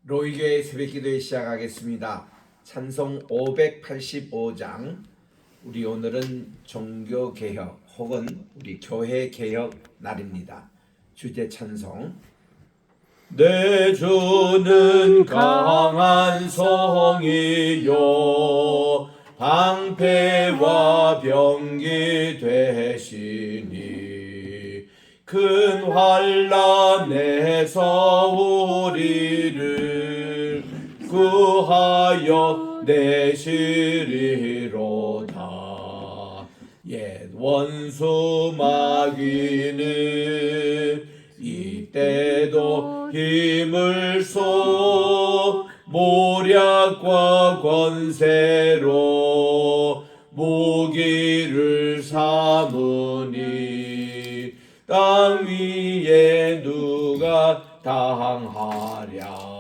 로이교회 새벽기도회 시작하겠습니다. 찬송 585장. 우리 오늘은 종교개혁 혹은 우리 교회개혁 날입니다. 주제 찬송. 내 주는 강한 성이요 방패와 병기 되시니 큰 환난에서 우리를 구하여 내시리로다. 옛 원수 마귀는 이때도 힘을 써 모략과 권세로 무기를 삼으니 땅 위에 누가 당하랴.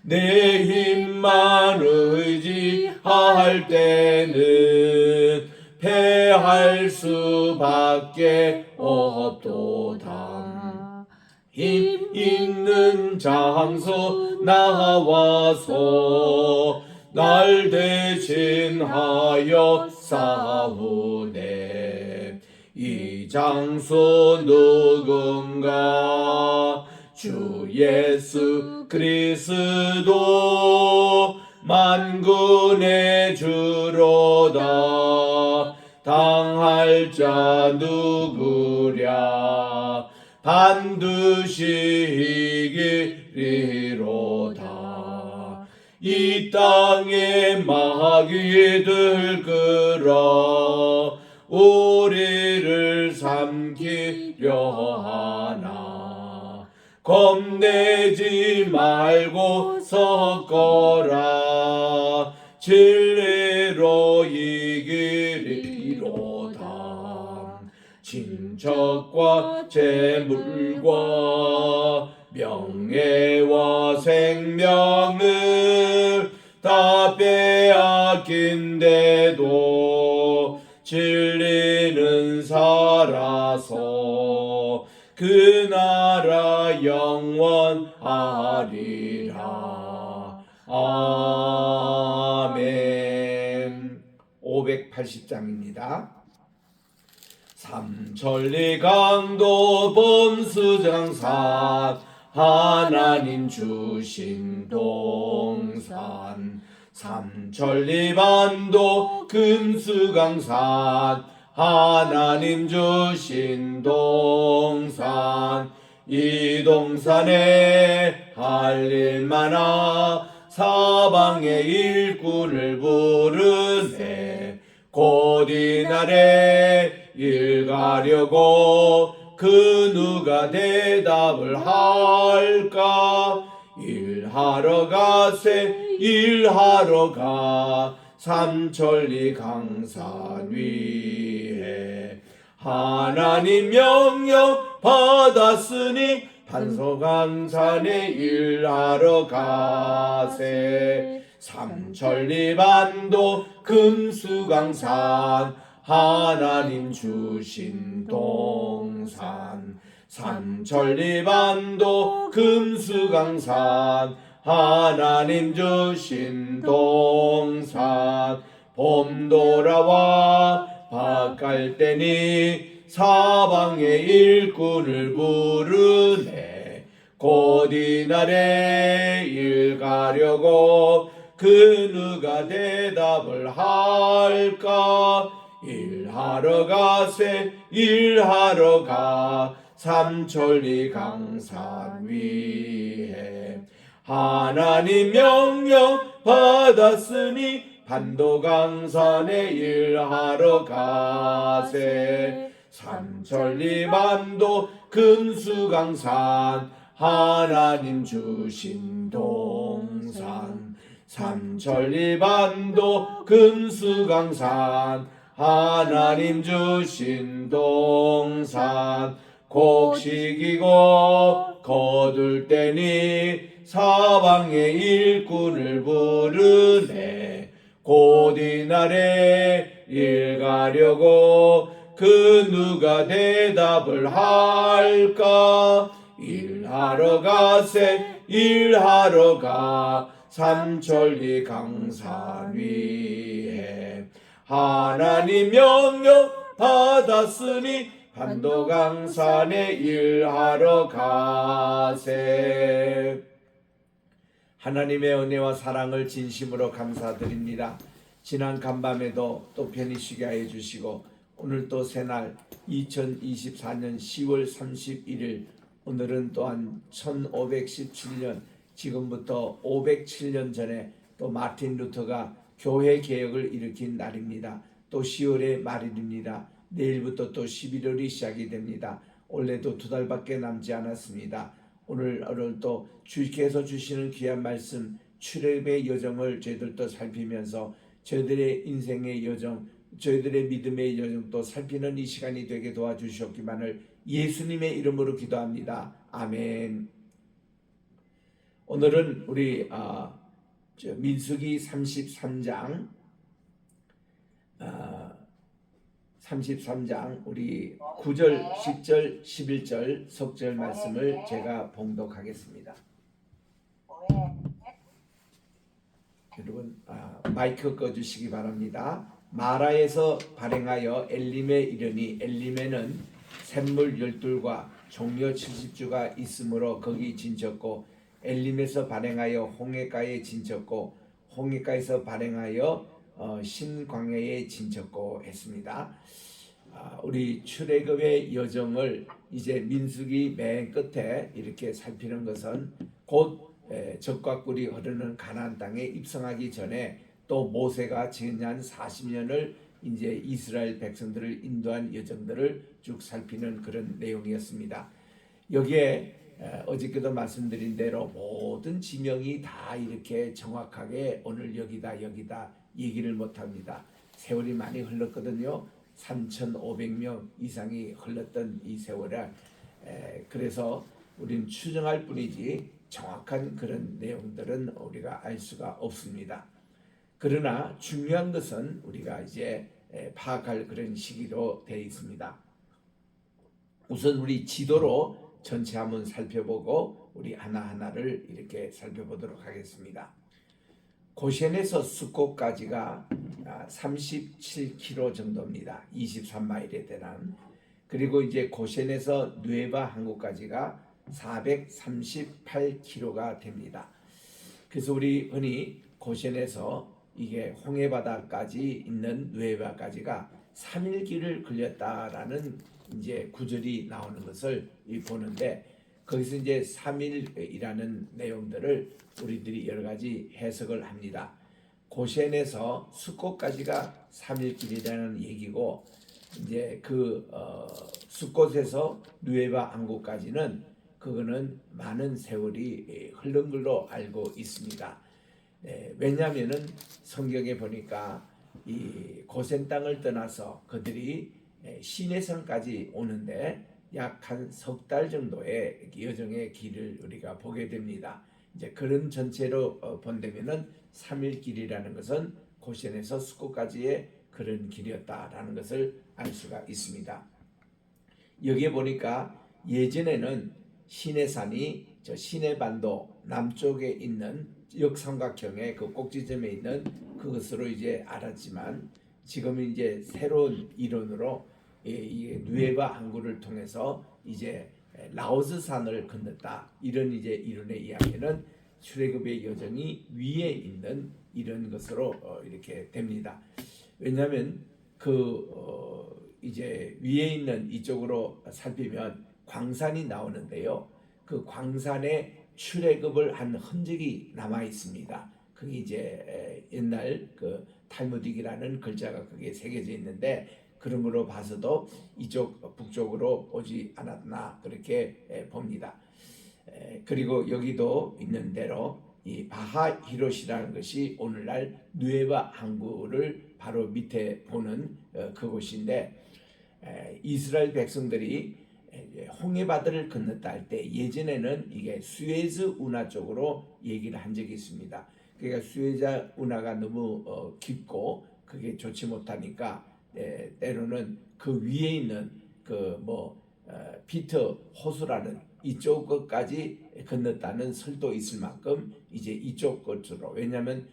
내 힘만 의지할 때는 패할 수밖에 없도다. 힘 있는 장소 나와서 날 대신하여 싸우네. 이 장소 누군가? 주 예수 그리스도 만군의 주로다. 당할 자 누구랴? 반드시 이기리로다. 이 땅에 마귀들 끌어 우리를 삼키려 하나. 겁내지 말고 섰거라. 진리로 이기리로다. 친척과 재물과 명예와 생명을 다 빼앗긴데도 진리는 살아서 그 나라 영원하리라. 아멘. 580장입니다. 삼천리 강도 범수장산 하나님 주신 동산. 삼천리 반도 금수강산 하나님 주신 동산. 이 동산에 할 일 많아 사방의 일꾼을 부르네. 곧 이날에 일 가려고 그 누가 대답을 할까? 일하러 가세 일하러 가 삼천리 강산 위에. 하나님 명령 받았으니 반석강산에 일하러 가세. 삼천리 반도 금수강산 하나님 주신 동산. 삼천리 반도 금수강산 하나님 주신 동산. 봄 돌아와 밭갈 때니 사방의 일꾼을 부르네. 곧 이날에 일 가려고 그 누가 대답을 할까? 일하러 가세 일하러 가 삼천리 강산 위에. 하나님 명령 받았으니 반도강산에 일하러 가세. 삼천리 반도 금수강산 하나님 주신 동산. 삼천리 반도 금수강산 하나님 주신 동산. 곡식이고 거둘 때니 사방의 일꾼을 부르네. 곧 이날에 일 가려고 그 누가 대답을 할까? 일하러 가세 일하러 가 삼천리 강산 위에 하나님 명령 받았으니 반도강산에 일하러 가세. 하나님의 은혜와 사랑을 진심으로 감사드립니다. 지난 간밤에도 또 편히 쉬게 해 주시고 오늘 또 새날 2024년 10월 31일 오늘은 또한 1517년 지금부터 507년 전에 또 마틴 루터가 교회 개혁을 일으킨 날입니다. 또 10월의 말일입니다. 내일부터 또 11월이 시작이 됩니다. 올해도 2달밖에 남지 않았습니다. 오늘 또 주께서 주시는 귀한 말씀 출애굽의 여정을 저희들도 살피면서 저희들의 인생의 여정, 저희들의 믿음의 여정도 살피는 이 시간이 되게 도와주시옵기만을 예수님의 이름으로 기도합니다. 아멘. 오늘은 우리 민수기 33장 33장 우리 9절, 10절, 11절 석절 말씀을 제가 봉독하겠습니다. 여러분 마이크 꺼주시기 바랍니다. 마라에서 발행하여 엘림에 이르니 엘림에는 샘물 12과 종려 70주가 있으므로 거기 진쳤고 엘림에서 발행하여 홍해가에 진쳤고 홍해가에서 발행하여 신광야에 진쳤고 했습니다. 우리 출애굽의 여정을 이제 민수기 맨 끝에 이렇게 살피는 것은 곧 적과 꿀이 흐르는 가나안 땅에 입성하기 전에 또 모세가 지난 40년을 이제 이스라엘 백성들을 인도한 여정들을 쭉 살피는 그런 내용이었습니다. 여기에 어저께도 말씀드린 대로 모든 지명이 다 이렇게 정확하게 오늘 여기다 얘기를 못합니다. 세월이 많이 흘렀거든요. 3,500명 이상이 흘렀던 이 세월에 그래서 우리는 추정할 뿐이지 정확한 그런 내용들은 우리가 알 수가 없습니다. 그러나 중요한 것은 우리가 이제 파악할 그런 시기로 되어 있습니다. 우선 우리 지도로 전체 한번 살펴보고 우리 하나하나를 이렇게 살펴보도록 하겠습니다. 고센에서 수코까지가 37km 정도입니다. 23마일에 대한. 그리고 이제 고센에서 누에바 항구까지가 438km가 됩니다. 그래서 우리 흔히 고센에서 이게 홍해바다까지 있는 누에바까지가 3일 길을 걸렸다라는 이제 구절이 나오는 것을 보는데 거기서 이제 3일이라는 내용들을 우리들이 여러 가지 해석을 합니다. 고센에서 수꽃까지가 3일 길이라는 얘기고 이제 수꽃에서 누에바 항구까지는 그거는 많은 세월이 흐른 걸로 알고 있습니다. 왜냐하면은 성경에 보니까 이 고센 땅을 떠나서 그들이 시내성까지 오는데 약 한 석 달 정도의 여정의 길을 우리가 보게 됩니다. 이제 그런 전체로 본다면은 3일 길이라는 것은 고센에서 수코까지의 그런 길이었다라는 것을 알 수가 있습니다. 여기에 보니까 예전에는 시내산이 저 시내반도 남쪽에 있는 역삼각형의 그 꼭지점에 있는 그것으로 이제 알았지만 지금은 이제 새로운 이론으로 이 누에바 항구를 통해서 이제 라오스산을 건넜다 이런 이제 이론의 이야기는 출애굽의 여정이 위에 있는 이런 것으로 이렇게 됩니다. 왜냐하면 이제 위에 있는 이쪽으로 살피면 광산이 나오는데요. 그 광산에 출애굽을 한 흔적이 남아 있습니다. 그게 이제 옛날 그 탈무딕이라는 글자가 그게 새겨져 있는데 그런 걸로 봐서도 이쪽 북쪽으로 오지 않았나 그렇게 봅니다. 그리고 여기도 있는 대로 이 바하히롯이라는 것이 오늘날 누에바 항구를 바로 밑에 보는 그곳인데 이스라엘 백성들이 홍해바다를 건넜다 할 때 예전에는 이게 수에즈 운하 쪽으로 얘기를 한 적이 있습니다. 그러니까 수에즈 운하가 너무 깊고 그게 좋지 못하니까 때로는 그 위에 있는 피터 호수라는 이쪽 끝까지 건넜다는 설도 있을 만큼 이제 이쪽 끝으로, 왜냐하면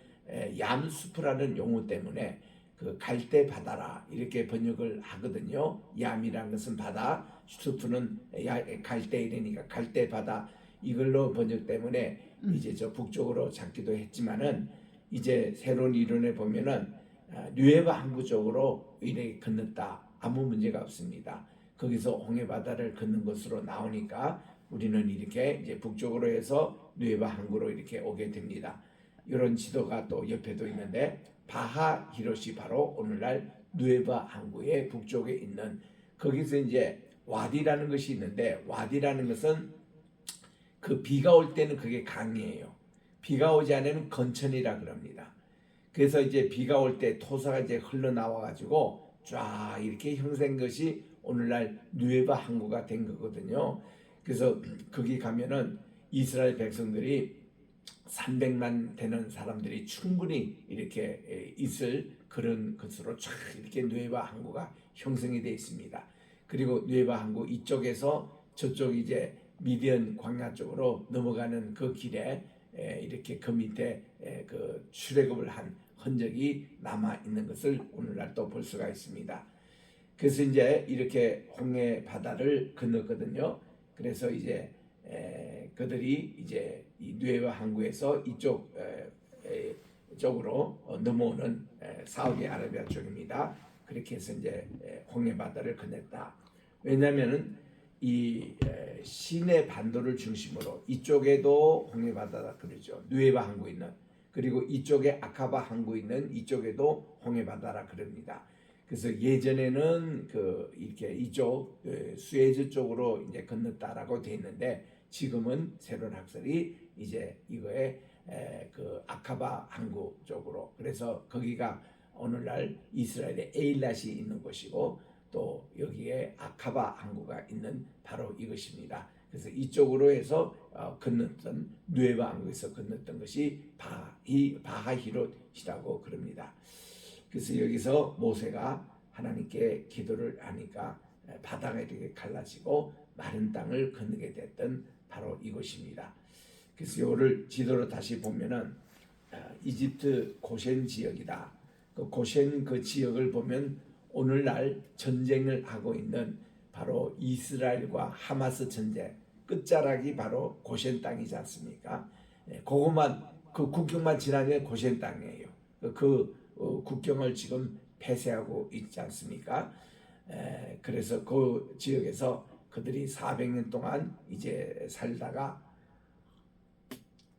얌수프라는 용어 때문에 그 갈대 바다라 이렇게 번역을 하거든요. 얌이라는 것은 바다, 수프는 갈대 이러니까 갈대 바다, 이걸로 번역 때문에 이제 저 북쪽으로 잡기도 했지만은 이제 새로운 이론에 보면은 뉴에바 항구 쪽으로 이렇게 건넜다, 아무 문제가 없습니다. 거기서 홍해 바다를 건넌 것으로 나오니까 우리는 이렇게 이제 북쪽으로 해서 뉴에바 항구로 이렇게 오게 됩니다. 이런 지도가 또 옆에도 있는데 바하 히롯이 바로 오늘날 뉴에바 항구의 북쪽에 있는, 거기서 이제 와디라는 것이 있는데, 와디라는 것은 그 비가 올 때는 그게 강이에요. 비가 오지 않으면 건천이라 그럽니다. 그래서 이제 비가 올 때 토사가 이제 흘러나와 가지고 쫙 이렇게 형성된 것이 오늘날 뉴에바 항구가 된 거거든요. 그래서 거기 가면은 이스라엘 백성들이 300만 되는 사람들이 충분히 이렇게 있을 그런 것으로 쫙 이렇게 뉴에바 항구가 형성이 되어 있습니다. 그리고 뉴에바 항구 이쪽에서 저쪽 이제 미디안 광야 쪽으로 넘어가는 그 길에 이렇게 그 밑에 그 출애굽을 한 흔적이 남아 있는 것을 오늘날 또 볼 수가 있습니다. 그래서 이제 이렇게 홍해 바다를 건넜거든요. 그래서 이제 그들이 이제 이 뉴에바 항구에서 이쪽 쪽으로 넘어오는 사우디아라비아 쪽입니다. 그렇게 해서 이제 홍해 바다를 건넜다. 왜냐하면은 이 시내 반도를 중심으로 이쪽에도 홍해 바다가 그러죠. 뉴에바 항구 있는, 그리고 이쪽에 아카바 항구 있는 이쪽에도 홍해 바다라 그럽니다. 그래서 예전에는 그 이렇게 이쪽 수에즈 쪽으로 이제 건넜다라고 돼 있는데, 지금은 새로운 학설이 이제 이거에 그 아카바 항구 쪽으로, 그래서 거기가 오늘날 이스라엘의 에일랏이 있는 곳이고 또 여기에 아카바 항구가 있는 바로 이것입니다. 그래서 이쪽으로 해서 건넜던 뉴에바 항구에서 건넜던 것이 바하히롯이라고 그럽니다. 그래서 여기서 모세가 하나님께 기도를 하니까 바다가 이렇게 갈라지고 마른 땅을 건너게 됐던 바로 이곳입니다. 그래서 이거를 지도로 다시 보면은 이집트 고센 지역이다. 그 고센 그 지역을 보면 오늘날 전쟁을 하고 있는 바로 이스라엘과 하마스 전쟁 끝자락이 바로 고센 땅이지 않습니까? 그것만 그 국경만 지나면 고센 땅이에요. 그 국경을 지금 폐쇄하고 있지 않습니까? 그래서 그 지역에서 그들이 400년 동안 이제 살다가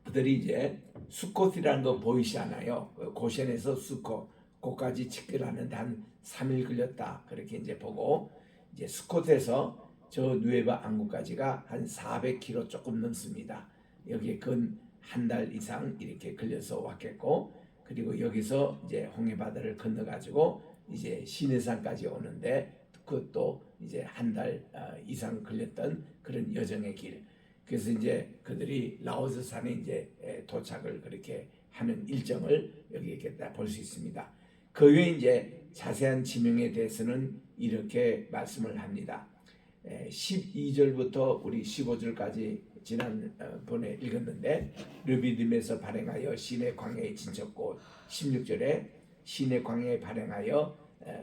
그들이 이제 수콧이라는 거 보이시잖아요. 고센에서 수콧, 거기까지 직결하는데 한 3일 걸렸다. 그렇게 이제 보고 이제 수콧에서 저 뉴에바 항구까지가 한 400km 조금 넘습니다. 여기에 근 한 달 이상 이렇게 걸려서 왔겠고, 그리고 여기서 이제 홍해 바다를 건너 가지고 이제 시내산까지 오는데 그것도 이제 한 달 이상 걸렸던 그런 여정의 길. 그래서 이제 그들이 라오스 산에 이제 도착을 그렇게 하는 일정을 여기 이렇게 볼 수 있습니다. 그 외에 이제 자세한 지명에 대해서는 이렇게 말씀을 합니다. 12절부터 우리 15절까지 지난번에 읽었는데, 르비딤에서 발행하여 시내 광야에 진쳤고, 16절에 시내 광야에 발행하여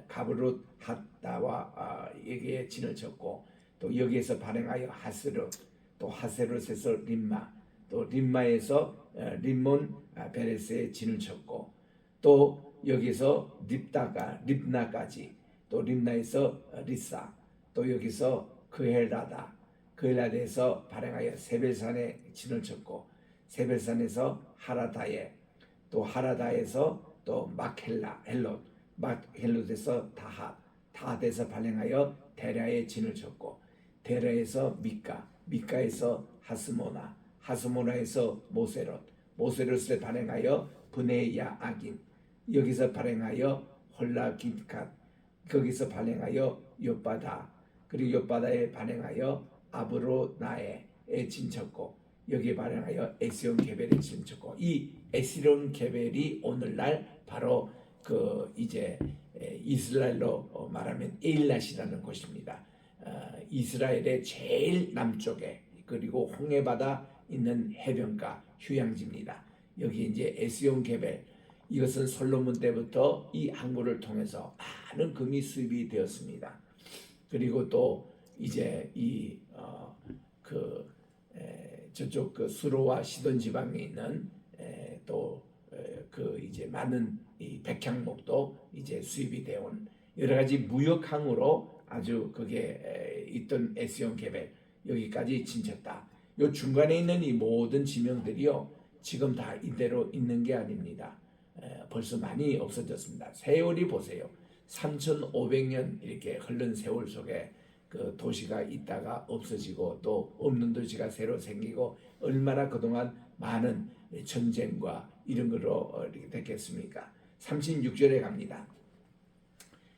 가브롯 핫다와 여기에 진을 쳤고, 또 여기에서 발행하여 하스롯, 또 하세롯에서 림마, 또 림마에서 림몬 베레스에 진을 쳤고, 또 여기서 립나까지, 또 림나에서 리사, 또 여기서 그헬라다에서 발행하여 세벨산에 진을 쳤고, 세벨산에서 하라다에, 또 하라다에서 또 막헬롯에서 다핫에서 발행하여 데라에 진을 쳤고, 데라에서 미카에서 하스모나에서 모세롯에 발행하여 브네야 아긴, 여기서 발행하여 홀라긴캇, 거기서 발행하여 욥바다, 그리고 욥바다에 발행하여 아브로나에 진쳤고, 여기에 발행하여 에스온 게벨에 진쳤고, 이 에스온 게벨이 오늘날 바로 그 이제 이스라엘로 말하면 에일랏이라는 곳입니다. 이스라엘의 제일 남쪽에 그리고 홍해바다 있는 해변가 휴양지입니다. 여기 이제 에스온 게벨, 이것은 솔로몬 때부터 이 항구를 통해서 많은 금이 수입이 되었습니다. 그리고 또 이제 저쪽 그 수로와 시돈 지방에 있는 또 그 이제 많은 이 백향목도 이제 수입이 되온 여러 가지 무역항으로 아주 그게 있던 에스온 게벨 여기까지 진쳤다. 요 중간에 있는 이 모든 지명들이요 지금 다 이대로 있는 게 아닙니다. 벌써 많이 없어졌습니다. 세월이 보세요. 3,500년 이렇게 흐른 세월 속에 그 도시가 있다가 없어지고 또 없는 도시가 새로 생기고 얼마나 그동안 많은 전쟁과 이런 거로 이렇게 됐겠습니까? 36절에 갑니다.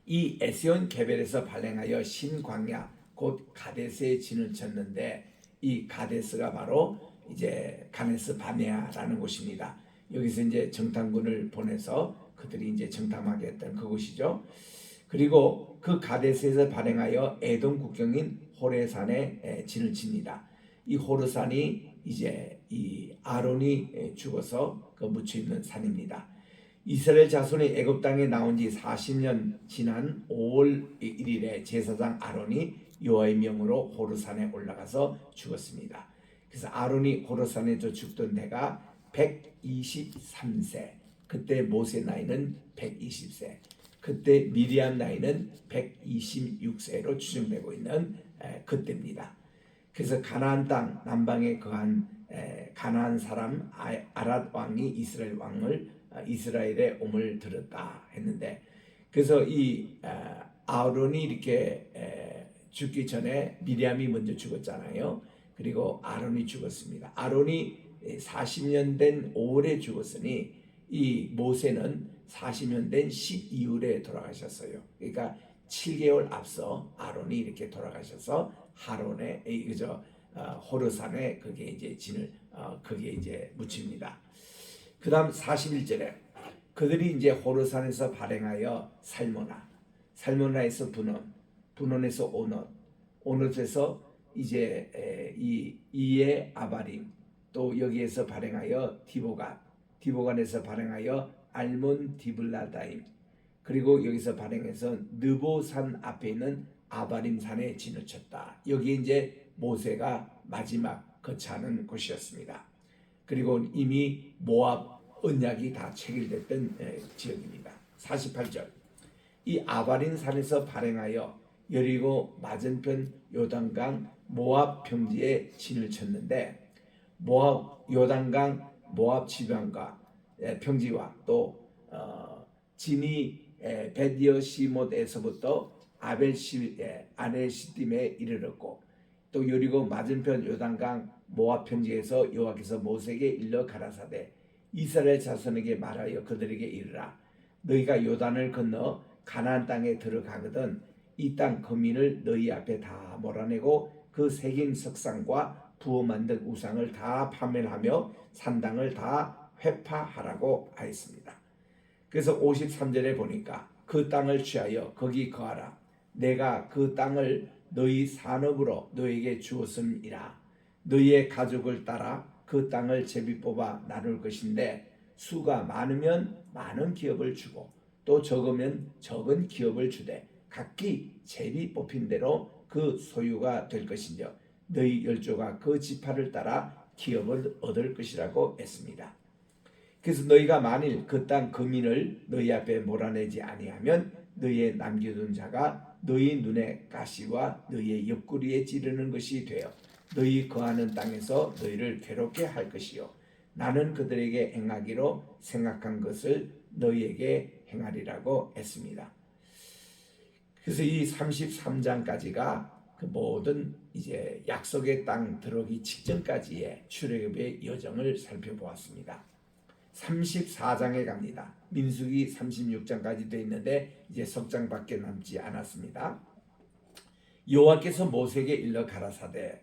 이 에스온 게벨에서 발행하여 신광야 곧 가데스에 진을 쳤는데 이 가데스가 바로 이제 가네스 바네아라는 곳입니다. 여기서 이제 정탐군을 보내서 그들이 이제 정탐하게 했던 그곳이죠. 그리고 그 가데스에서 발행하여 에돔 국경인 호레산에 진을 칩니다. 이 호르산이 이제 이 아론이 죽어서 그 묻혀 있는 산입니다. 이스라엘 자손이 애굽 땅에 나온 지 40년 지난 5월 1일에 제사장 아론이 여호와의 명으로 호르산에 올라가서 죽었습니다. 그래서 아론이 호르산에 죽던 때가 123세. 그때 모세 나이는 120세. 그때 미리암 나이는 126세로 추정되고 있는 그때입니다. 그래서 가나안 땅 남방에 거한 가나안 사람 아랏 왕이 이스라엘의 옴을 들었다 했는데, 그래서 이 아론이 이렇게 죽기 전에 미리암이 먼저 죽었잖아요. 그리고 아론이 죽었습니다. 아론이 40년 된 5월에 죽었으니 이 모세는 40년 된 12월에 돌아가셨어요. 그러니까 7개월 앞서 아론이 이렇게 돌아가셔서 하론의 호르산에 그게 이제 진을 그게 이제 묻힙니다. 그다음 41절에 그들이 이제 호르산에서 발행하여 살모나에서 분원에서 오넛에서 이제 이에 아바림, 또 여기에서 발행하여 디보간에서 발행하여 알몬 디블라다임, 그리고 여기서 발행해서 느보산 앞에 있는 아바림 산에 진을 쳤다. 여기 이제 모세가 마지막 거처하는 곳이었습니다. 그리고 이미 모압 언약이 다 체결됐던 지역입니다. 48절 이 아바림 산에서 발행하여 여리고 맞은편 요단강 모압 평지에 진을 쳤는데, 모압 요단강 모압 지방과 평지와 또 진이 베디어시못에서부터 아벨시딤에 이르렀고, 또 여리고 맞은편 요단강 모압 평지에서 여호와께서 모세에게 일러 가라사대 이스라엘 자손에게 말하여 그들에게 이르라. 너희가 요단을 건너 가나안 땅에 들어가거든 이 땅 거민을 너희 앞에 다 몰아내고 그 새긴 석상과 부어 만든 우상을 다 파멸하며 산당을 다 회파하라고 하였습니다. 그래서 53절에 보니까 그 땅을 취하여 거기 거하라. 내가 그 땅을 너희 산업으로 너희에게 주었음이라. 너희의 가족을 따라 그 땅을 제비 뽑아 나눌 것인데, 수가 많으면 많은 기업을 주고 또 적으면 적은 기업을 주되 각기 제비 뽑힌 대로 그 소유가 될 것인즉 너희 열조가 그 지파를 따라 기업을 얻을 것이라고 했습니다. 그래서 너희가 만일 그 땅 거민을 너희 앞에 몰아내지 아니하면 너희의 남겨둔 자가 너희 눈에 가시와 너희의 옆구리에 찌르는 것이 되어 너희 거하는 땅에서 너희를 괴롭게 할 것이요 나는 그들에게 행하기로 생각한 것을 너희에게 행하리라고 했습니다. 그래서 이 33장까지가 그 모든 이제 약속의 땅 들어오기 직전까지의 출애굽의 여정을 살펴보았습니다. 34장에 갑니다. 민수기 36장까지 되어 있는데 이제 석 장밖에 남지 않았습니다. 여호와께서 모세에게 일러 가라사대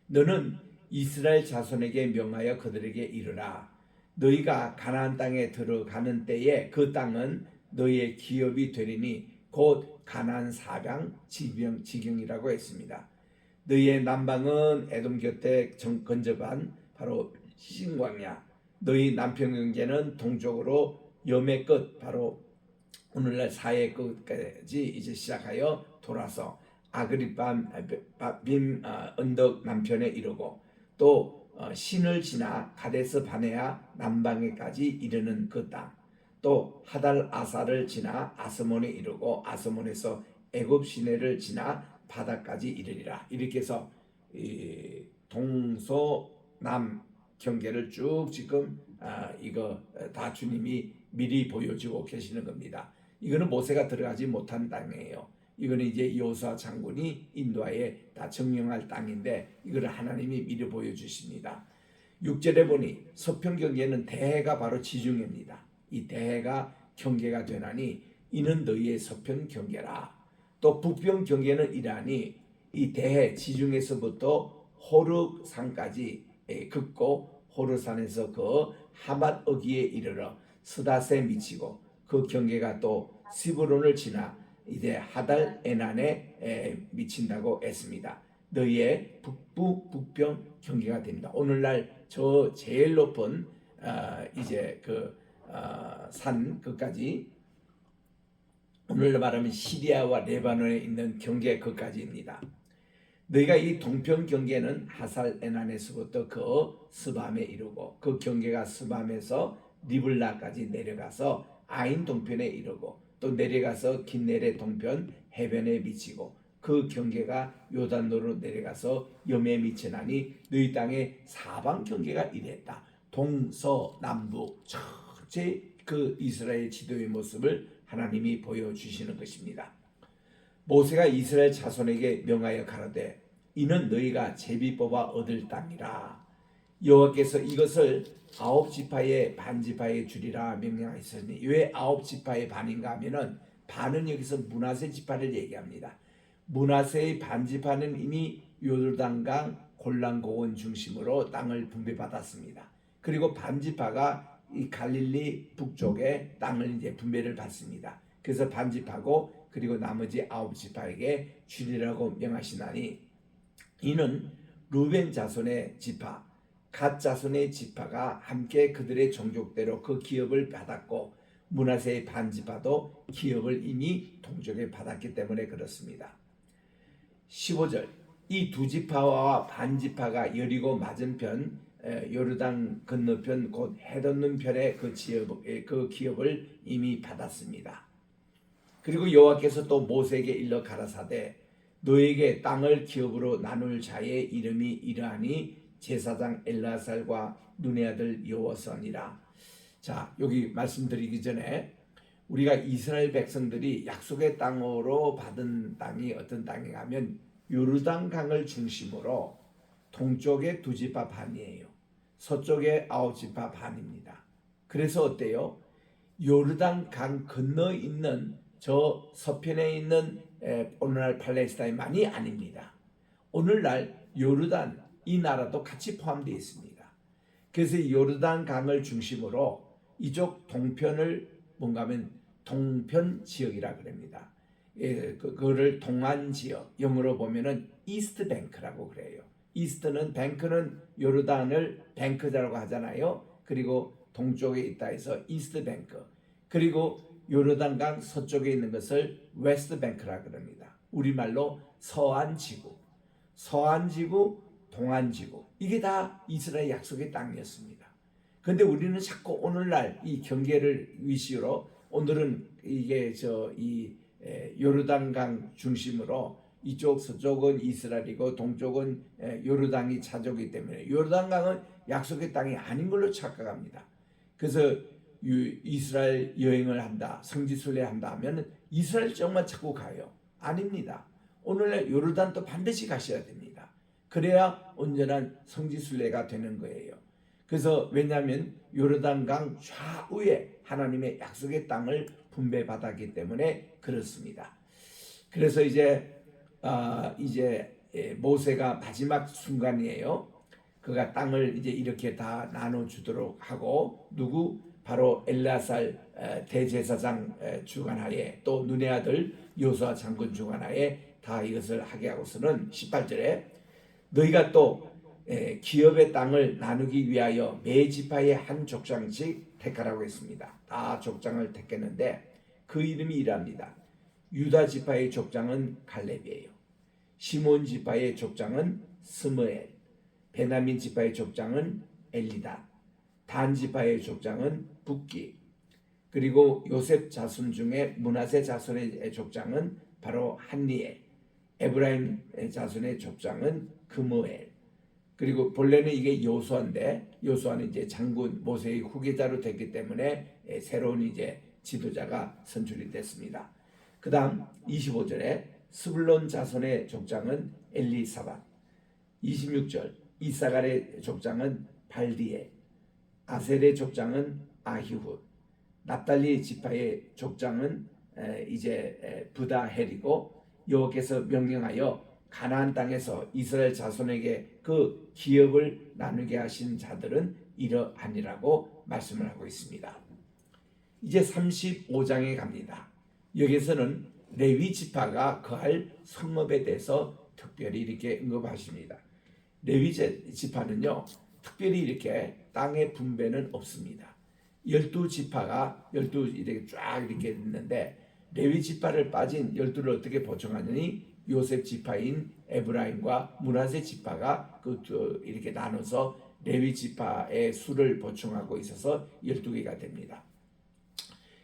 너는 이스라엘 자손에게 명하여 그들에게 이르라. 너희가 가나안 땅에 들어가는 때에 그 땅은 너희의 기업이 되리니 곧 가나안 사방 지경이라고 했습니다. 너희의 남방은 에돔 곁에 건접한 바로 신광야, 너희 남평경계는 동쪽으로 염의 끝 바로 오늘날 사해 끝까지 이제 시작하여 돌아서 아그리밤 빔 언덕 남편에 이르고 또 신을 지나 가데스 바네아 남방에까지 이르는 그 땅, 또 하달 아사를 지나 아스몬에 이르고 아스몬에서 애굽 시내를 지나 바다까지 이르리라. 이렇게 해서 이 동서남 경계를 쭉 지금 이거 다 주님이 미리 보여주고 계시는 겁니다. 이거는 모세가 들어가지 못한 땅이에요. 이거는 이제 여호수아 장군이 인도하에 다 점령할 땅인데 이거를 하나님이 미리 보여주십니다. 6절에 보니 서편 경계는 대해가 바로 지중해입니다. 이 대해가 경계가 되나니 이는 너희의 서편 경계라. 또 북편 경계는 이라니 이 대해 지중에서부터 호르산까지 긋고 호르산에서 그 하맛 어기에 이르러 스닷에 미치고 그 경계가 또 시브론을 지나 이제 하달 에난에 미친다고 했습니다. 너희의 북부 북편 경계가 됩니다. 오늘날 저 제일 높은 이제 그 산 그까지 오늘날 말하면 시리아와 레바논에 있는 경계 그까지입니다. 너희가 이 동편 경계는 하살 에난에서부터 그 스밤에 이르고 그 경계가 스밤에서 리블라까지 내려가서 아인 동편에 이르고 또 내려가서 긴네레 동편 해변에 미치고 그 경계가 요단도로 내려가서 염에 미치나니 너희 땅의 사방 경계가 이랬다. 동서남북 전체 그 이스라엘 지도의 모습을 하나님이 보여주시는 것입니다. 모세가 이스라엘 자손에게 명하여 가로되 이는 너희가 제비 뽑아 얻을 땅이라. 여호와께서 이것을 9지파의 반지파에 주리라 명령하셨으니 왜 9지파의 반인가 하면은 반은 여기서 므낫세 지파를 얘기합니다. 므낫세의 반지파는 이미 요르단강 골란고원 중심으로 땅을 분배받았습니다. 그리고 반지파가 이 갈릴리 북쪽에 땅을 이제 분배를 받습니다. 그래서 반지파고 그리고 나머지 9지파에게 주리라고 명하시나니 이는 루벤 자손의 지파 갓 자손의 지파가 함께 그들의 종족대로 그 기업을 받았고 므낫세의 반지파도 기업을 이미 동족에 받았기 때문에 그렇습니다. 15절 이 두 지파와 반지파가 여리고 맞은편 요르단 건너편 곧 해돋는 편의 그 기업을 이미 받았습니다. 그리고 여호와께서 또 모세에게 일러 가라사대 너에게 땅을 기업으로 나눌 자의 이름이 이러하니 제사장 엘라살과 눈의 아들 여호와서니라. 자, 여기 말씀드리기 전에 우리가 이스라엘 백성들이 약속의 땅으로 받은 땅이 어떤 땅인가 하면 요르단강을 중심으로 동쪽에 2지파 반이에요. 서쪽에 9지파 반입니다. 그래서 어때요? 요르단강 건너 있는 저 서편에 있는 오늘날 팔레스타인만이 아닙니다. 오늘날 요르단 이 나라도 같이 포함되어 있습니다. 그래서 요르단강을 중심으로 이쪽 동편을 뭔가 하면 동편 지역이라 그럽니다. 그거를 동안 지역, 영어로 보면은 이스트 뱅크라고 그래요. 이스트는 뱅크는 요르단을 뱅크자라고 하잖아요. 그리고 동쪽에 있다 해서 이스트 뱅크. 그리고 요르단강 서쪽에 있는 것을 웨스트 뱅크라 그럽니다. 우리말로 서안 지구, 동안 지구. 이게 다 이스라엘 약속의 땅이었습니다. 그런데 우리는 자꾸 오늘날 이 경계를 위시로 오늘은 이게 요르단강 중심으로 이쪽 서쪽은 이스라엘이고 동쪽은 요르단이 차지하기 때문에 요르단강은 약속의 땅이 아닌 걸로 착각합니다. 그래서 이스라엘 여행을 한다, 성지순례 한다 하면 이스라엘 쪽만 자꾸 가요. 아닙니다. 오늘날 요르단도 반드시 가셔야 됩니다. 그래야 온전한 성지순례가 되는 거예요. 그래서 왜냐하면 요르단강 좌우에 하나님의 약속의 땅을 분배받았기 때문에 그렇습니다. 그래서 이제 모세가 마지막 순간이에요. 그가 땅을 이제 이렇게 다 나눠주도록 하고 바로 엘라살 대제사장 주관하에 또 눈의 아들 여호수아 장군 주관하에 다 이것을 하게 하고서는 18절에 너희가 또 기업의 땅을 나누기 위하여 매 지파의 한 족장씩 택하라고 했습니다. 다 족장을 택했는데 그 이름이 이랍니다. 유다 지파의 족장은 갈렙이에요. 시몬 지파의 족장은 스므엘, 베냐민 지파의 족장은 엘리다, 단 지파의 족장은 붓기, 그리고 요셉 자손 중에 므낫세 자손의 족장은 바로 한니엘, 에브라임 자손의 족장은 그므엘. 그리고 본래는 이게 요수아인데 요수아는 이제 장군 모세의 후계자로 됐기 때문에 새로운 이제 지도자가 선출이 됐습니다. 그다음 25절에 스불론 자손의 족장은 엘리사밧, 26절 이사갈의 족장은 발디엘, 아셀의 족장은 아히훗, 납달리 지파의 족장은 이제 부다헬이고, 여호와께서 명령하여 가나안 땅에서 이스라엘 자손에게 그 기업을 나누게 하신 자들은 이러하니라고 말씀을 하고 있습니다. 이제 35장에 갑니다. 여기서는 레위 지파가 거할 성읍에 대해서 특별히 이렇게 언급하십니다. 레위 지파는요, 특별히 이렇게 땅의 분배는 없습니다. 12지파가 12 이렇게 쫙 이렇게 있는데, 레위 지파를 빠진 12를 어떻게 보충하느니 요셉 지파인 에브라임과 므낫세 지파가 이렇게 나눠서 레위 지파의 수를 보충하고 있어서 12개가 됩니다.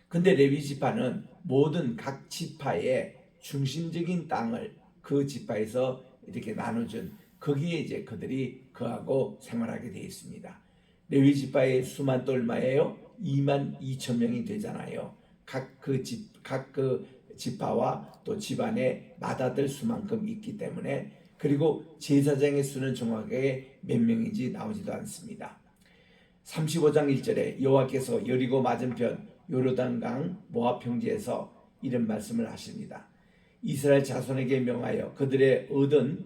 근데 레위 지파는 모든 각 지파의 중심적인 땅을 그 지파에서 이렇게 나눠준, 거기에 이제 그들이 거하고 생활하게 되어 있습니다. 레위 지파의 수만 또 얼마예요? 2만 2천 명이 되잖아요. 각 그 지파와 또 집안에 맏아들 수만큼 있기 때문에. 그리고 제사장의 수는 정확하게 몇 명인지 나오지도 않습니다. 35장 1절에 여호와께서 여리고 맞은편 요르단강 모압 평지에서 이런 말씀을 하십니다. 이스라엘 자손에게 명하여 그들의 얻은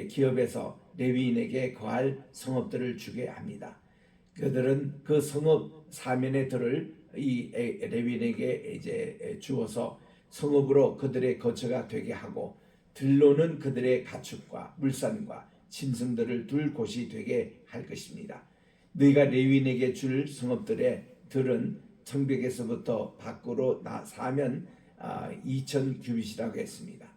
기업에서 레위인에게 거할 성읍들을 주게 합니다. 그들은 그 성읍 사면의 들을 이 레위인에게 이제 주어서 성읍으로 그들의 거처가 되게 하고, 들로는 그들의 가축과 물산과 짐승들을 둘 곳이 되게 할 것입니다. 너희가 레위인에게 줄 성읍들의 들은 성벽에서부터 밖으로 사면 2,000 규빗이라고 했습니다.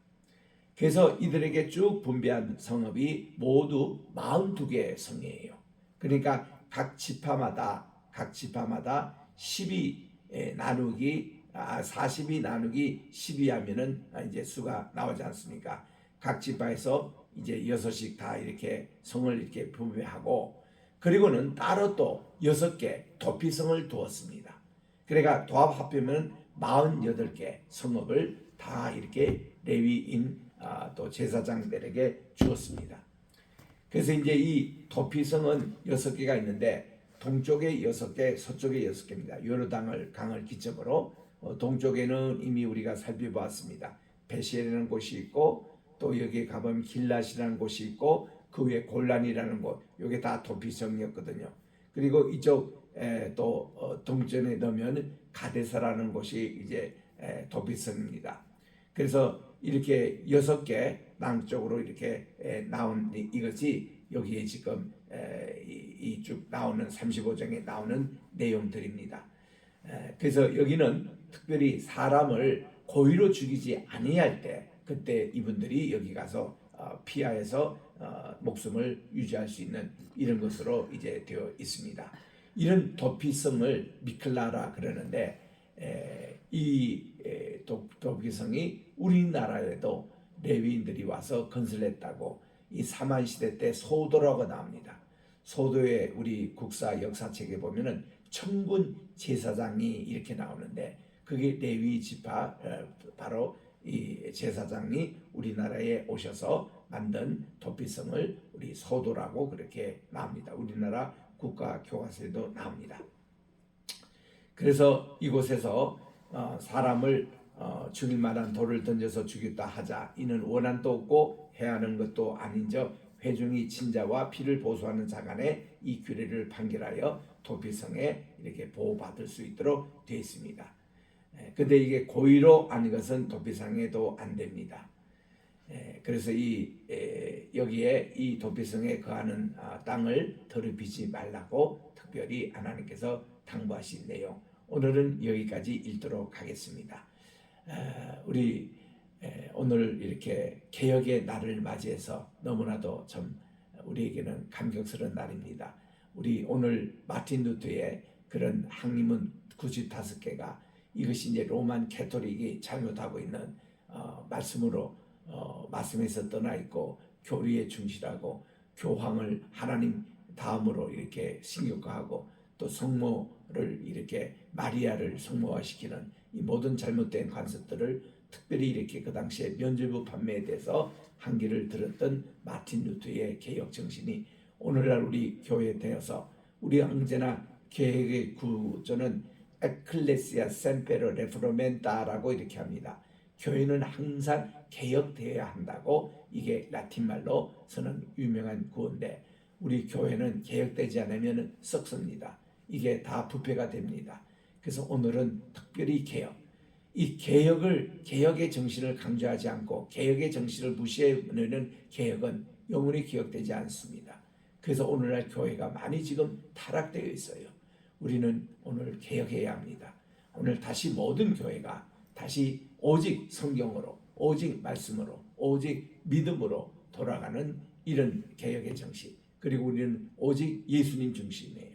그래서 이들에게 쭉 분배한 성읍이 모두 42개의 성이에요. 그러니까 각 지파마다 12 나누기 40이 나누기 12 하면은 이제 수가 나오지 않습니까? 각 지파에서 이제 6씩 다 이렇게 성을 이렇게 분배하고, 그리고는 따로 또 6개 도피성을 두었습니다. 그러니까 도합 합하면 48개 성읍을 다 이렇게 레위인 또 제사장들에게 주었습니다. 그래서 이제 이 도피성은 6개가 있는데, 동쪽에 6개, 서쪽에 6개입니다. 요르단을 강을 기점으로 동쪽에는 이미 우리가 살펴보았습니다. 베시엘이라는 곳이 있고, 또 여기 가보면 길랏이라는 곳이 있고, 그 위에 골란이라는 곳, 이게 다 도피성이었거든요. 그리고 이쪽 또 동전에 넣으면 가데사라는 곳이 이제 도피성입니다. 그래서 이렇게 6개 남쪽으로 이렇게 나온 이것이 여기에 지금 이 쭉 나오는 35장에 나오는 내용들입니다. 그래서 여기는 특별히 사람을 고의로 죽이지 아니할 때, 그때 이분들이 여기 가서 피하에서 목숨을 유지할 수 있는 이런 것으로 이제 되어 있습니다. 이런 도피성을 미클라라 그러는데, 이 도피성이 우리나라에도 레위인들이 와서 건설했다고 이 사만 시대 때 소도라고 나옵니다. 소도의 우리 국사 역사책에 보면은 청군 제사장이 이렇게 나오는데, 그게 레위 지파 바로 이 제사장이 우리나라에 오셔서 만든 도피성을 우리 소도라고 그렇게 나옵니다. 우리나라 국가 교과서에도 나옵니다. 그래서 이곳에서 사람을 죽일 만한 돌을 던져서 죽였다 하자 이는 원한도 없고 해하는 것도 아닌저 회중이 친자와 피를 보수하는 자간에 이 규례를 판결하여 도피성에 이렇게 보호받을 수 있도록 되어 있습니다. 근데 이게 고의로 아닌 것은 도피성에도 안 됩니다. 그래서 여기에 이 도피성에 거하는 땅을 더럽히지 말라고 특별히 하나님께서 당부하신 내용, 오늘은 여기까지 읽도록 하겠습니다. 우리 오늘 이렇게 개혁의 날을 맞이해서 너무나도 좀 우리에게는 감격스러운 날입니다. 우리 오늘 마틴 루터의 그런 항림은 95개가 이것이 이제 로만 캐토릭이 잘못하고 있는 말씀으로 말씀에서 떠나 있고 교리에 충실하고 교황을 하나님 다음으로 이렇게 신격화하고 또 성모를 이렇게 마리아를 성모화시키는 이 모든 잘못된 관습들을 특별히 이렇게 그 당시에 면죄부 판매에 대해서 한기를 들었던 마틴 루터의 개혁 정신이 오늘날 우리 교회에 되어서 우리 언제나 개혁의 구조는 에클레시아 셈페로 레포르멘타라고 이렇게 합니다. 교회는 항상 개혁되어야 한다고, 이게 라틴 말로 쓰는 유명한 구호인데 우리 교회는 개혁되지 않으면 썩습니다. 이게 다 부패가 됩니다. 그래서 오늘은 특별히 개혁, 이 개혁의 정신을 강조하지 않고 개혁의 정신을 무시하는 개혁은 영원히 기억되지 않습니다. 그래서 오늘날 교회가 많이 지금 타락되어 있어요. 우리는 오늘 개혁해야 합니다. 오늘 다시 모든 교회가 다시 오직 성경으로, 오직 말씀으로, 오직 믿음으로 돌아가는 이런 개혁의 정신, 그리고 우리는 오직 예수님 중심이에요.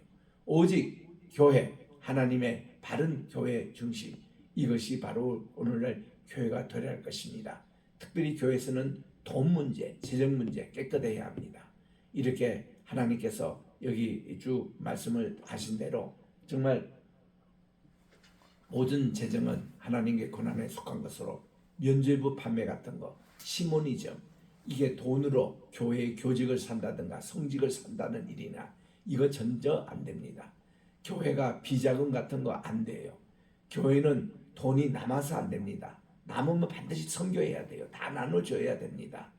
오직 교회, 하나님의 바른 교회 중심, 이것이 바로 오늘날 교회가 되어야 할 것입니다. 특별히 교회에서는 돈 문제, 재정 문제 깨끗해야 합니다. 이렇게 하나님께서 여기 쭉 말씀을 하신 대로 정말 모든 재정은 하나님의 권한에 속한 것으로 면죄부 판매 같은 거, 시모니즘, 이게 돈으로 교회의 교직을 산다든가 성직을 산다는 일이나 이거 전혀 안 됩니다. 교회가 비자금 같은 거 안 돼요. 교회는 돈이 남아서 안 됩니다. 남으면 반드시 선교해야 돼요. 다 나눠줘야 됩니다.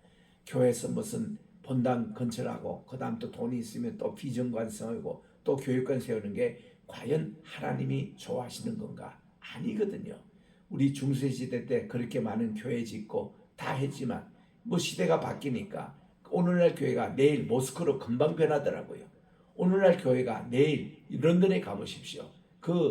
교회에서 무슨 본당 건설하고 그 다음 또 돈이 있으면 또 비전관 세우고 또 교육관 세우는 게 과연 하나님이 좋아하시는 건가? 아니거든요. 우리 중세시대 때 그렇게 많은 교회 짓고 다 했지만 뭐 시대가 바뀌니까 오늘날 교회가 내일 모스크로 금방 변하더라고요. 오늘날 교회가 내일 런던에 가보십시오.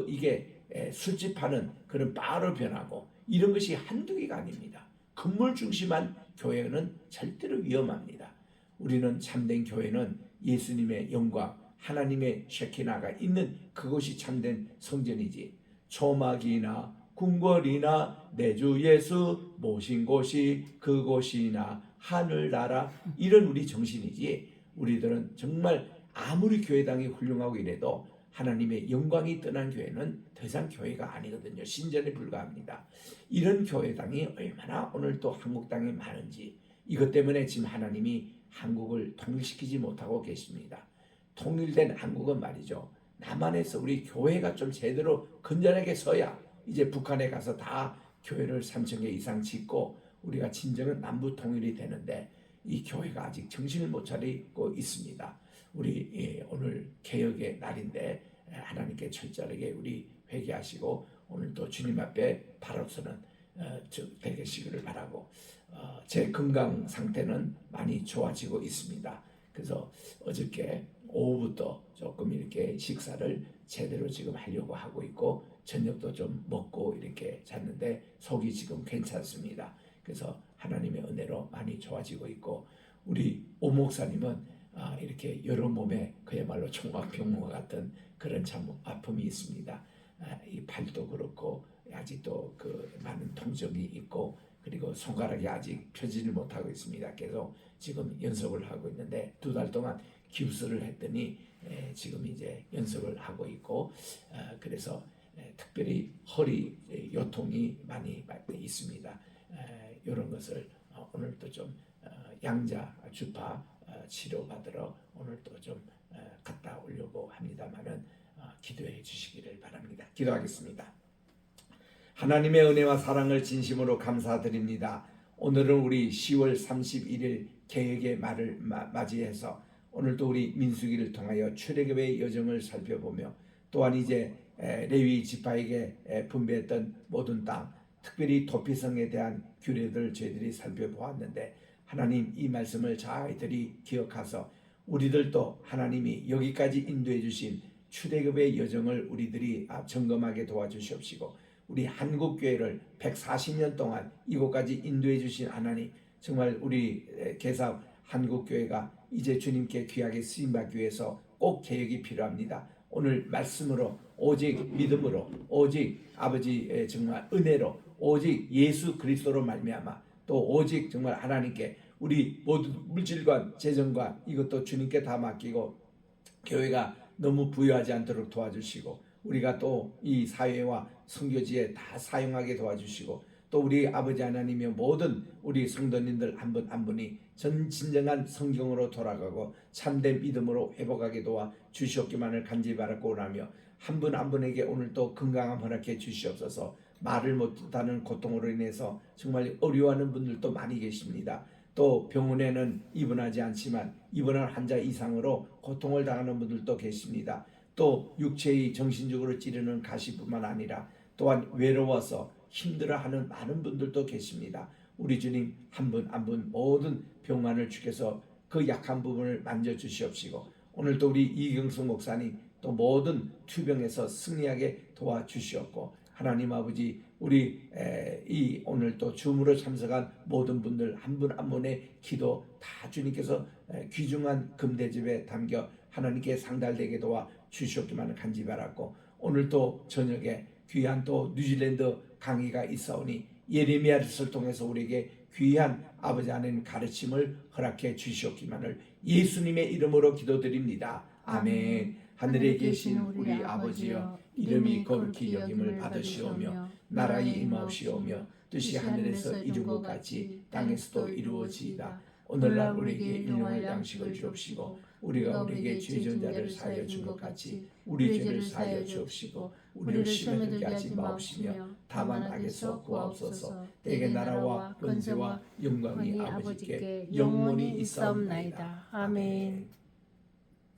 이게 술집하는 그런 바로 변하고 이런 것이 한두 개가 아닙니다. 건물 중심한 교회는 절대로 위험합니다. 우리는 참된 교회는 예수님의 영광, 하나님의 셰키나가 있는 그곳이 참된 성전이지, 초막이나 궁궐이나 내 주 예수 모신 곳이 그곳이나 하늘나라, 이런 우리 정신이지, 우리들은 정말 아무리 교회당이 훌륭하고 이래도 하나님의 영광이 떠난 교회는 더 이상 교회가 아니거든요. 신전에 불과합니다. 이런 교회당이 얼마나 오늘 또 한국 땅에 많은지, 이것 때문에 지금 하나님이 한국을 통일시키지 못하고 계십니다. 통일된 한국은 말이죠, 남한에서 우리 교회가 좀 제대로 건전하게 서야 이제 북한에 가서 다 교회를 3,000개 이상 짓고 우리가 진정한 남북 통일이 되는데 이 교회가 아직 정신을 못 차리고 있습니다. 우리 오늘 개혁의 날인데 하나님께 철저하게 우리 회개하시고 오늘 또 주님 앞에 바로서는 되시기를 바라고, 제 건강 상태는 많이 좋아지고 있습니다. 그래서 어저께 오후부터 조금 이렇게 식사를 제대로 지금 하려고 하고 있고 저녁도 좀 먹고 이렇게 잤는데 속이 지금 괜찮습니다. 그래서 하나님의 은혜로 많이 좋아지고 있고, 우리 오 목사님은 이렇게 여러 몸에 그야말로 총각병과 같은 그런 참 아픔이 있습니다. 이 팔도 그렇고 아직도 많은 통증이 있고, 그리고 손가락이 아직 펴지를 못하고 있습니다. 계속 지금 연습을 하고 있는데 2달 동안 기부스를 했더니 지금 이제 연습을 하고 있고, 그래서 특별히 허리 요통이 많이 있습니다. 이런 것을 오늘도 좀 양자 주파 치료받으러 오늘도 좀 갔다 오려고 합니다만은 기도해 주시기를 바랍니다. 기도하겠습니다. 하나님의 은혜와 사랑을 진심으로 감사드립니다. 오늘은 우리 10월 31일 개혁의 말을 맞이해서 오늘도 우리 민수기를 통하여 출애굽의 여정을 살펴보며 또한 이제 레위 지파에게 분배했던 모든 땅, 특별히 도피성에 대한 규례들 저희들이 살펴보았는데 하나님 이 말씀을 저희들이 기억해서 우리들도 하나님이 여기까지 인도해 주신 출애굽의 여정을 우리들이 점검하게 도와주시옵시고 우리 한국교회를 140년 동안 이곳까지 인도해 주신 하나님 정말 우리 개사 한국교회가 이제 주님께 귀하게 쓰임받기 위해서 꼭 개혁이 필요합니다. 오늘 말씀으로 오직 믿음으로 오직 아버지의 정말 은혜로 오직 예수 그리스도로 말미암아 또 오직 정말 하나님께 우리 모든 물질과 재정과 이것도 주님께 다 맡기고 교회가 너무 부유하지 않도록 도와주시고 우리가 또 이 사회와 선교지에 다 사용하게 도와주시고 또 우리 아버지 하나님의 모든 우리 성도님들 한 분 한 분이 진정한 성경으로 돌아가고 참된 믿음으로 회복하게 도와 주시옵기만을 간절히 바라고 오라며 한 분 한 분에게 오늘 또 건강함 허락해 주시옵소서. 말을 못하는 고통으로 인해서 정말 어려워하는 분들도 많이 계십니다. 또 병원에는 입원하지 않지만 입원한 환자 이상으로 고통을 당하는 분들도 계십니다. 또 육체의 정신적으로 찌르는 가시뿐만 아니라 또한 외로워서 힘들어하는 많은 분들도 계십니다. 우리 주님 한 분 한 분 모든 병환을 주께서 그 약한 부분을 만져주시옵시고 오늘도 우리 이경수 목사님 또 모든 투병에서 승리하게 도와주시옵고 하나님 아버지 우리 이 오늘 또 줌으로 참석한 모든 분들 한 분 한 분의 기도 다 주님께서 귀중한 금대접에 담겨 하나님께 상달되게 도와 주시옵기만 간절히 바랐고 오늘 또 저녁에 귀한 또 뉴질랜드 강의가 있사오니 예레미야를 통해서 우리에게 귀한 아버지 하나님 가르침을 허락해 주시옵기만을 예수님의 이름으로 기도드립니다. 아멘. 하늘에 계신 우리 아버지여 이름이 거룩히 여김을 받으시오며 나라의 임하옵시오며 뜻이 하늘에서 이룬 것 같이 땅에서도 이루어지이다. 오늘날 우리에게 일용할 양식을 주옵시고 우리가 우리에게 죄진 자를 사하여 준 것 같이 우리 죄를 사하여 주옵시고 우리를 시험에 들게 하지 마옵시며 다만 악에서 구하옵소서. 대개 나라와 권세와 영광이 아버지께 영원히 있사옵나이다. 아멘.